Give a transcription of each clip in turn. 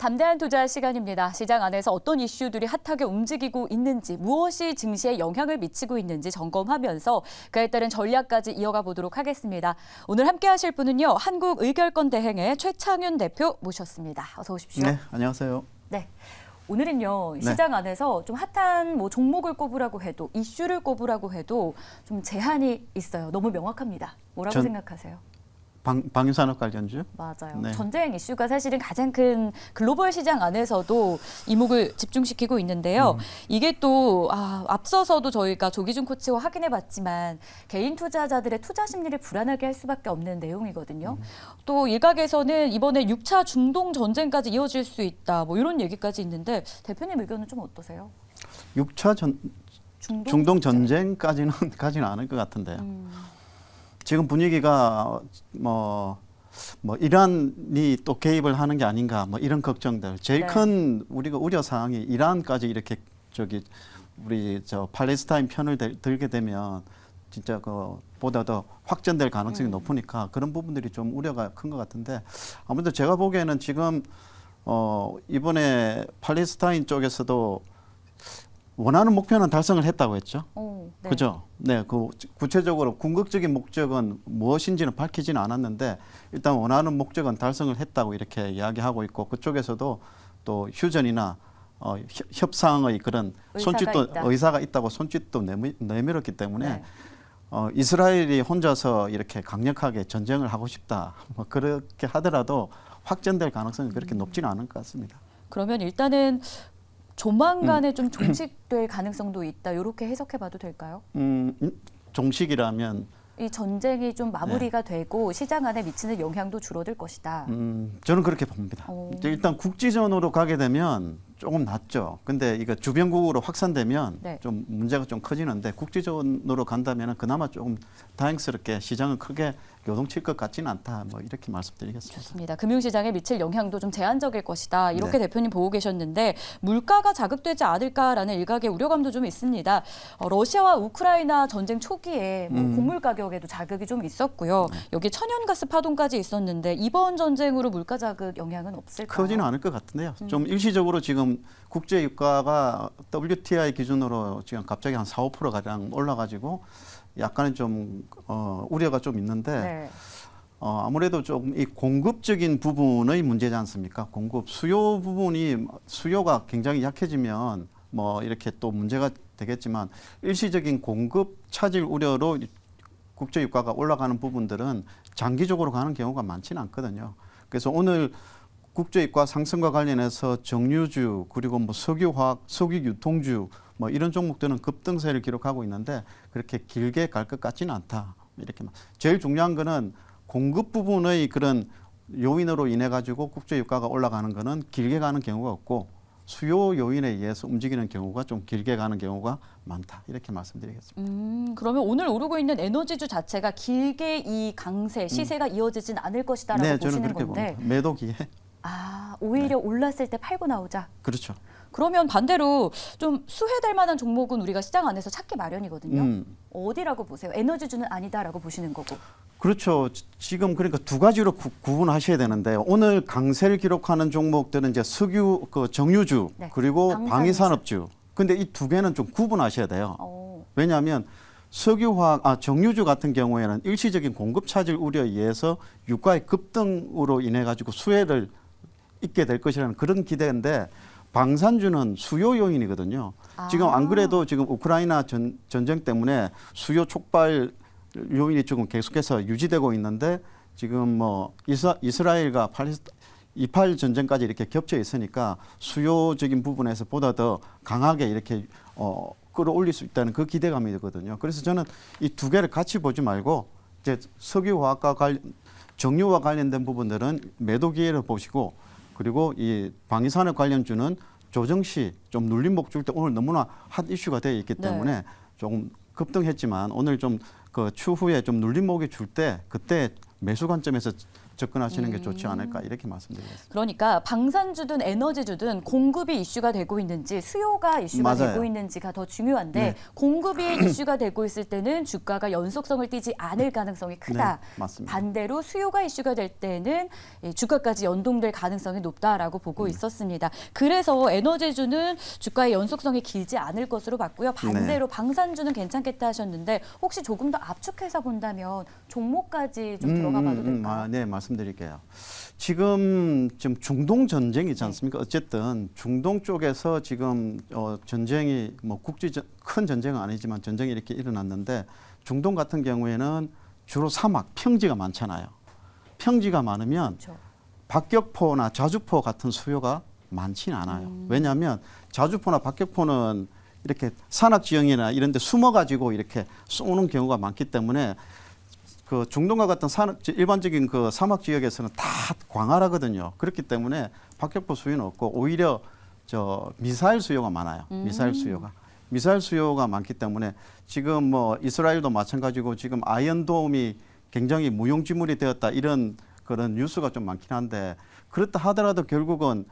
담대한 투자 시간입니다. 시장 안에서 어떤 이슈들이 핫하게 움직이고 있는지, 무엇이 증시에 영향을 미치고 있는지 점검하면서 그에 따른 전략까지 이어가 보도록 하겠습니다. 오늘 함께 하실 분은요, 한국의결권대행의 최창윤 대표 모셨습니다. 어서 오십시오. 네, 안녕하세요. 네. 오늘은요, 시장 안에서 좀 핫한 종목을 꼽으라고 해도, 이슈를 꼽으라고 해도 좀 제한이 있어요. 너무 명확합니다. 뭐라고 생각하세요? 방위산업 관련주? 맞아요. 네. 전쟁 이슈가 사실은 가장 큰 글로벌 시장 안에서도 이목을 집중시키고 있는데요. 이게 또 앞서서도 저희가 조기준 코치와 확인해봤지만 개인 투자자들의 투자 심리를 불안하게 할 수밖에 없는 내용이거든요. 또 일각에서는 이번에 6차 중동 전쟁까지 이어질 수 있다. 뭐 이런 얘기까지 있는데 대표님 의견은 좀 어떠세요? 6차 중동 전쟁까지는 가지는 않을 것 같은데요. 지금 분위기가 이란이 또 개입을 하는 게 아닌가 이런 걱정들. 제일 큰 우리가 우려 사항이 이란까지 이렇게 우리 팔레스타인 편을 들게 되면 진짜 보다 더 확전될 가능성이 높으니까 그런 부분들이 좀 우려가 큰 것 같은데 아무래도 제가 보기에는 지금 이번에 팔레스타인 쪽에서도 원하는 목표는 달성을 했다고 했죠. 네. 그죠? 네, 구체적으로 궁극적인 목적은 무엇인지는 밝히지는 않았는데 일단 원하는 목적은 달성을 했다고 이렇게 이야기하고 있고 그쪽에서도 또 휴전이나 협상의 그런 의사가 있다고 손짓도 내밀었기 때문에 이스라엘이 혼자서 이렇게 강력하게 전쟁을 하고 싶다. 그렇게 하더라도 확전될 가능성이 그렇게 높지는 않은 것 같습니다. 그러면 일단은 조만간에 좀 종식될 가능성도 있다. 이렇게 해석해봐도 될까요? 종식이라면 이 전쟁이 좀 마무리가 되고 시장 안에 미치는 영향도 줄어들 것이다. 저는 그렇게 봅니다. 일단 국지전으로 가게 되면 조금 낫죠. 근데 이거 주변국으로 확산되면 좀 문제가 좀 커지는데 국지전으로 간다면 그나마 조금 다행스럽게 시장은 크게 요동칠 것 같지는 않다. 이렇게 말씀드리겠습니다. 좋습니다. 금융시장에 미칠 영향도 좀 제한적일 것이다. 이렇게 대표님 보고 계셨는데 물가가 자극되지 않을까라는 일각의 우려감도 좀 있습니다. 러시아와 우크라이나 전쟁 초기에 곡물 가격에도 자극이 좀 있었고요. 여기 천연가스 파동까지 있었는데 이번 전쟁으로 물가 자극 영향은 없을까요? 크지는 않을 것 같은데요. 좀 일시적으로 지금 국제 유가가 WTI 기준으로 지금 갑자기 한 4, 5% 가량 올라가지고 약간은 좀 우려가 좀 있는데 아무래도 좀 이 공급적인 부분의 문제지 않습니까? 수요 부분이 수요가 굉장히 약해지면 이렇게 또 문제가 되겠지만 일시적인 공급 차질 우려로 국제 유가가 올라가는 부분들은 장기적으로 가는 경우가 많지는 않거든요. 그래서 오늘 국제 유가 상승과 관련해서 정유주 그리고 석유화학, 석유 유통주 이런 종목들은 급등세를 기록하고 있는데 그렇게 길게 갈 것 같지는 않다. 이렇게 제일 중요한 거는 공급 부분의 그런 요인으로 인해 가지고 국제 유가가 올라가는 거는 길게 가는 경우가 없고 수요 요인에 의해서 움직이는 경우가 좀 길게 가는 경우가 많다. 이렇게 말씀드리겠습니다. 그러면 오늘 오르고 있는 에너지주 자체가 길게 이 강세, 시세가 이어지진 않을 것이다라고 네, 보시는 저는 그렇게 건데. 봅니다. 매도 기회. 오히려 올랐을 때 팔고 나오자. 그렇죠. 그러면 반대로 좀 수혜될 만한 종목은 우리가 시장 안에서 찾기 마련이거든요. 어디라고 보세요? 에너지주는 아니다라고 보시는 거고. 그렇죠. 지금 그러니까 두 가지로 구분하셔야 되는데 오늘 강세를 기록하는 종목들은 이제 정유주 그리고 방위산업주. 근데 이 두 개는 좀 구분하셔야 돼요. 왜냐하면 정유주 같은 경우에는 일시적인 공급 차질 우려에 의해서 유가의 급등으로 인해 가지고 수혜를 있게 될 것이라는 그런 기대인데 방산주는 수요 요인이거든요. 지금 안 그래도 지금 우크라이나 전쟁 때문에 수요 촉발 요인이 지금 계속해서 유지되고 있는데 지금 이스라엘과 이팔 전쟁까지 이렇게 겹쳐 있으니까 수요적인 부분에서 보다 더 강하게 이렇게 끌어올릴 수 있다는 그 기대감이거든요. 그래서 저는 이 두 개를 같이 보지 말고 이제 석유화학과 정유와 관련된 부분들은 매도 기회를 보시고 그리고 이 방위산업 관련주는 조정 시 좀 눌림목 줄 때 오늘 너무나 핫 이슈가 되어 있기 때문에 조금 급등했지만 오늘 좀 추후에 좀 눌림목이 줄 때 그때 매수 관점에서 접근하시는 게 좋지 않을까 이렇게 말씀드리겠습니다. 그러니까 방산주든 에너지주든 공급이 이슈가 되고 있는지 수요가 이슈가 맞아요. 되고 있는지가 더 중요한데 네. 공급이 이슈가 되고 있을 때는 주가가 연속성을 띠지 않을 가능성이 크다. 네, 맞습니다. 반대로 수요가 이슈가 될 때는 이 주가까지 연동될 가능성이 높다라고 보고 있었습니다. 그래서 에너지주는 주가의 연속성이 길지 않을 것으로 봤고요. 반대로 방산주는 괜찮겠다 하셨는데 혹시 조금 더 압축해서 본다면 종목까지 좀 들어가 봐도 될까요? 네, 말씀드릴게요. 지금 중동 전쟁이지 않습니까? 어쨌든 중동 쪽에서 지금 전쟁이 뭐 큰 전쟁은 아니지만 전쟁이 이렇게 일어났는데 중동 같은 경우에는 주로 사막, 평지가 많잖아요. 평지가 많으면 그렇죠. 박격포나 자주포 같은 수요가 많지는 않아요. 왜냐하면 자주포나 박격포는 이렇게 산악 지형이나 이런 데 숨어 가지고 이렇게 쏘는 경우가 많기 때문에 그 중동과 같은 일반적인 그 사막 지역에서는 다 광활하거든요. 그렇기 때문에 박격포 수요는 없고 오히려 미사일 수요가 많아요. 미사일 수요가 많기 때문에 지금 뭐 이스라엘도 마찬가지고 지금 아이언돔이 굉장히 무용지물이 되었다 이런 그런 뉴스가 좀 많긴 한데 그렇다 하더라도 결국은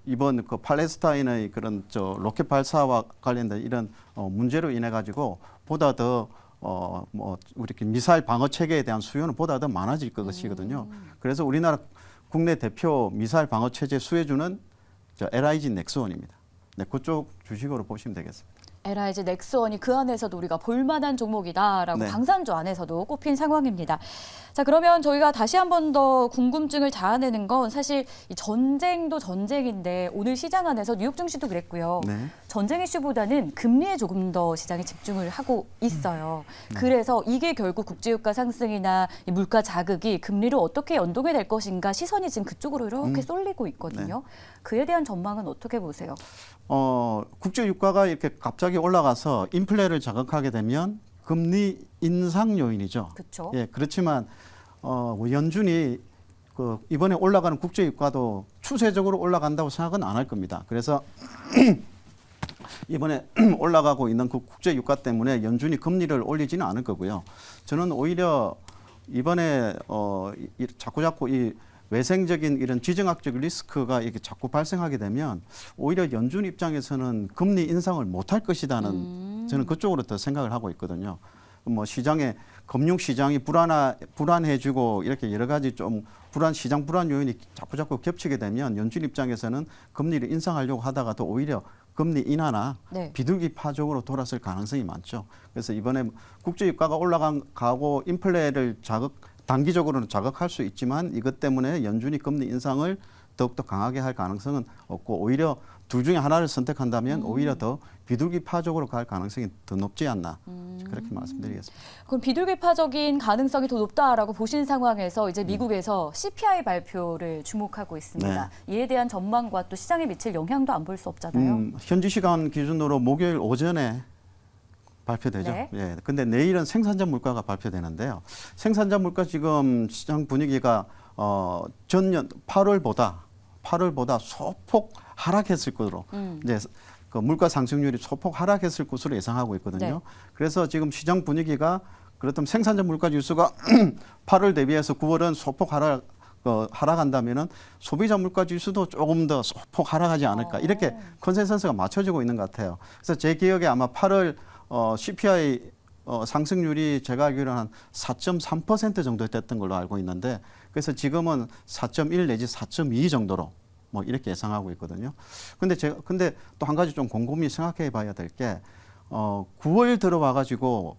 이번 그 팔레스타인의 그런 로켓 발사와 관련된 이런 문제로 인해 가지고 보다 더 뭐 우리 미사일 방어 체계에 대한 수요는 보다 더 많아질 것이거든요. 그래서 우리나라 국내 대표 미사일 방어 체제 수혜주는 LIG 넥스원입니다. 네, 그쪽 주식으로 보시면 되겠습니다. LIG 넥스원이 그 안에서도 우리가 볼만한 종목이다라고 네. 방산주 안에서도 꼽힌 상황입니다. 자, 그러면 저희가 다시 한 번 더 궁금증을 자아내는 건 사실 이 전쟁도 전쟁인데 오늘 시장 안에서 뉴욕 증시도 그랬고요. 네. 전쟁 이슈보다는 금리에 조금 더 시장이 집중을 하고 있어요. 그래서 이게 결국 국제유가 상승이나 이 물가 자극이 금리를 어떻게 연동이 될 것인가 시선이 지금 그쪽으로 이렇게 쏠리고 있거든요. 그에 대한 전망은 어떻게 보세요? 국제 유가가 이렇게 갑자기 올라가서 인플레를 자극하게 되면 금리 인상 요인이죠. 그렇죠. 예, 그렇지만 연준이 그 이번에 올라가는 국제 유가도 추세적으로 올라간다고 생각은 안 할 겁니다. 그래서 이번에 올라가고 있는 그 국제 유가 때문에 연준이 금리를 올리지는 않을 거고요. 저는 오히려 이번에 자꾸 이 외생적인 이런 지정학적 리스크가 이렇게 자꾸 발생하게 되면 오히려 연준 입장에서는 금리 인상을 못할 것이다는 저는 그쪽으로 더 생각을 하고 있거든요. 뭐 시장에 금융 시장이 불안해지고 이렇게 여러 가지 좀 시장 불안 요인이 자꾸 겹치게 되면 연준 입장에서는 금리를 인상하려고 하다가도 오히려 금리 인하나 네. 비둘기 파적으로 돌아설 가능성이 많죠. 그래서 이번에 국제 유가가 올라가고 인플레를 단기적으로는 자극할 수 있지만 이것 때문에 연준이 금리 인상을 더욱더 강하게 할 가능성은 없고 오히려 둘 중에 하나를 선택한다면 오히려 더 비둘기 파적으로 갈 가능성이 더 높지 않나 그렇게 말씀드리겠습니다. 그럼 비둘기 파적인 가능성이 더 높다라고 보신 상황에서 이제 미국에서 CPI 발표를 주목하고 있습니다. 이에 대한 전망과 또 시장에 미칠 영향도 안 볼 수 없잖아요. 현지 시간 기준으로 목요일 오전에 발표되죠. 네. 예. 근데 내일은 생산자 물가가 발표되는데요. 생산자 물가 지금 시장 분위기가 전년 8월보다 소폭 하락했을 것으로 이제 그 물가 상승률이 소폭 하락했을 것으로 예상하고 있거든요. 네. 그래서 지금 시장 분위기가 그렇다면 생산자 물가 지수가 8월 대비해서 9월은 소폭 하락한다면은 소비자 물가 지수도 조금 더 소폭 하락하지 않을까 이렇게 컨센서스가 맞춰지고 있는 것 같아요. 그래서 제 기억에 아마 8월 CPI 상승률이 제가 알기로는 한 4.3% 정도 됐던 걸로 알고 있는데 그래서 지금은 4.1 내지 4.2 정도로 뭐 이렇게 예상하고 있거든요. 근데 또 한 가지 좀 곰곰이 생각해 봐야 될 게 9월 들어와 가지고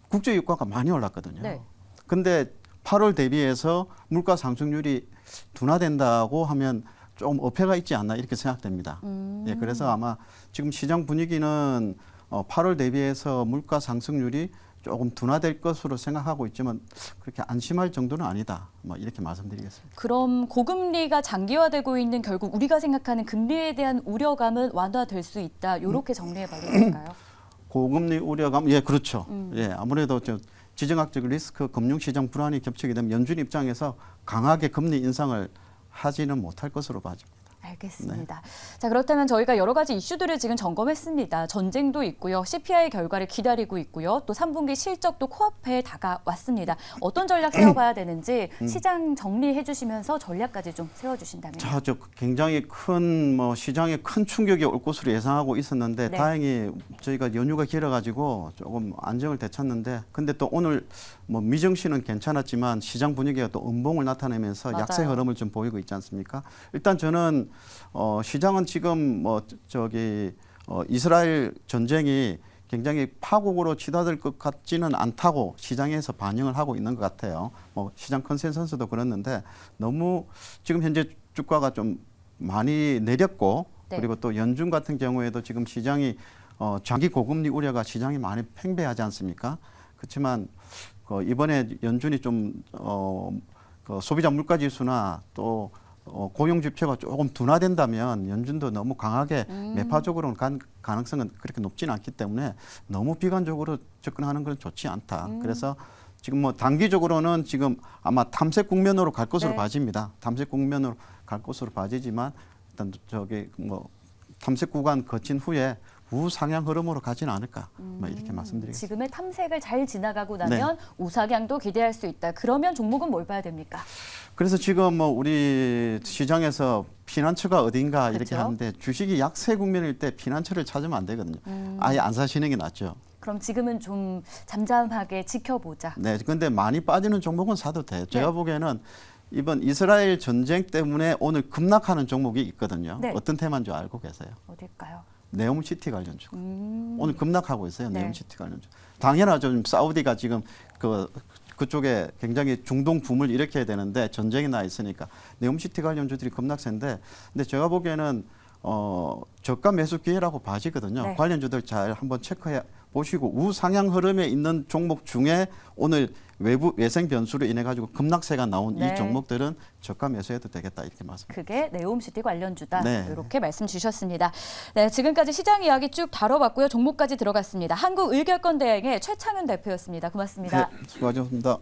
국제 유가가 많이 올랐거든요. 네. 근데 8월 대비해서 물가 상승률이 둔화된다고 하면 좀 어폐가 있지 않나 이렇게 생각됩니다. 예, 그래서 아마 지금 시장 분위기는 8월 대비해서 물가 상승률이 조금 둔화될 것으로 생각하고 있지만 그렇게 안심할 정도는 아니다. 뭐 이렇게 말씀드리겠습니다. 그럼 고금리가 장기화되고 있는 결국 우리가 생각하는 금리에 대한 우려감은 완화될 수 있다. 이렇게 정리해봐도 될까요? 고금리 우려감, 예, 그렇죠. 예, 아무래도 지정학적 리스크, 금융시장 불안이 겹치게 되면 연준 입장에서 강하게 금리 인상을 하지는 못할 것으로 봐집니다. 알겠습니다. 자, 그렇다면 저희가 여러 가지 이슈들을 지금 점검했습니다. 전쟁도 있고요. CPI 결과를 기다리고 있고요. 또 3분기 실적도 코앞에 다가왔습니다. 어떤 전략 세워봐야 되는지 시장 정리해 주시면서 전략까지 좀 세워주신다면. 자, 저 굉장히 큰 시장에 큰 충격이 올 것으로 예상하고 있었는데 네. 다행히 저희가 연휴가 길어가지고 조금 안정을 되찾는데 근데 또 오늘 미정시는 괜찮았지만 시장 분위기가 또 음봉을 나타내면서 맞아요. 약세 흐름을 좀 보이고 있지 않습니까? 일단 저는 시장은 지금 이스라엘 전쟁이 굉장히 파국으로 치닫을 것 같지는 않다고 시장에서 반영을 하고 있는 것 같아요. 시장 컨센서스도 그렇는데 너무 지금 현재 주가가 좀 많이 내렸고 네. 그리고 또 연준 같은 경우에도 지금 시장이 장기 고금리 우려가 시장이 많이 팽배하지 않습니까? 그렇지만 이번에 연준이 좀 소비자 물가 지수나 또 고용 지표가 조금 둔화된다면 연준도 너무 강하게 매파적으로 간 가능성은 그렇게 높지는 않기 때문에 너무 비관적으로 접근하는 건 좋지 않다. 그래서 지금 단기적으로는 지금 아마 탐색 국면으로 갈 것으로 네. 봐집니다. 탐색 국면으로 갈 것으로 봐지지만 일단 탐색 구간 거친 후에 우상향 흐름으로 가지는 않을까 이렇게 말씀드리겠습니다. 지금의 탐색을 잘 지나가고 나면 우상향도 기대할 수 있다. 그러면 종목은 뭘 봐야 됩니까? 그래서 지금 우리 시장에서 피난처가 어딘가 이렇게 그렇죠. 하는데 주식이 약세 국면일 때 피난처를 찾으면 안 되거든요. 아예 안 사시는 게 낫죠. 그럼 지금은 좀 잠잠하게 지켜보자. 네, 근데 많이 빠지는 종목은 사도 돼요. 제가 네. 보기에는 이번 이스라엘 전쟁 때문에 오늘 급락하는 종목이 있거든요. 네. 어떤 테마인 줄 알고 계세요? 어딜까요? 네옴시티 관련주. 오늘 급락하고 있어요. 네. 네옴시티 관련주. 당연하죠. 지금 사우디가 지금 그쪽에 굉장히 중동 붐을 일으켜야 되는데 전쟁이 나 있으니까 네옴시티 관련주들이 급락세인데 근데 제가 보기에는 저가 매수 기회라고 봐지거든요. 네. 관련주들 잘 한번 체크해 보시고 우상향 흐름에 있는 종목 중에 오늘 외부 외생 변수로 인해 가지고 급락세가 나온 네. 이 종목들은 저가 매수해도 되겠다 이렇게 말씀드립니다. 그게 네옴시티 관련주다. 네. 이렇게 말씀 주셨습니다. 네, 지금까지 시장 이야기 쭉 다뤄봤고요. 종목까지 들어갔습니다. 한국의결권 대행의 최창윤 대표였습니다. 고맙습니다. 네, 수고하셨습니다.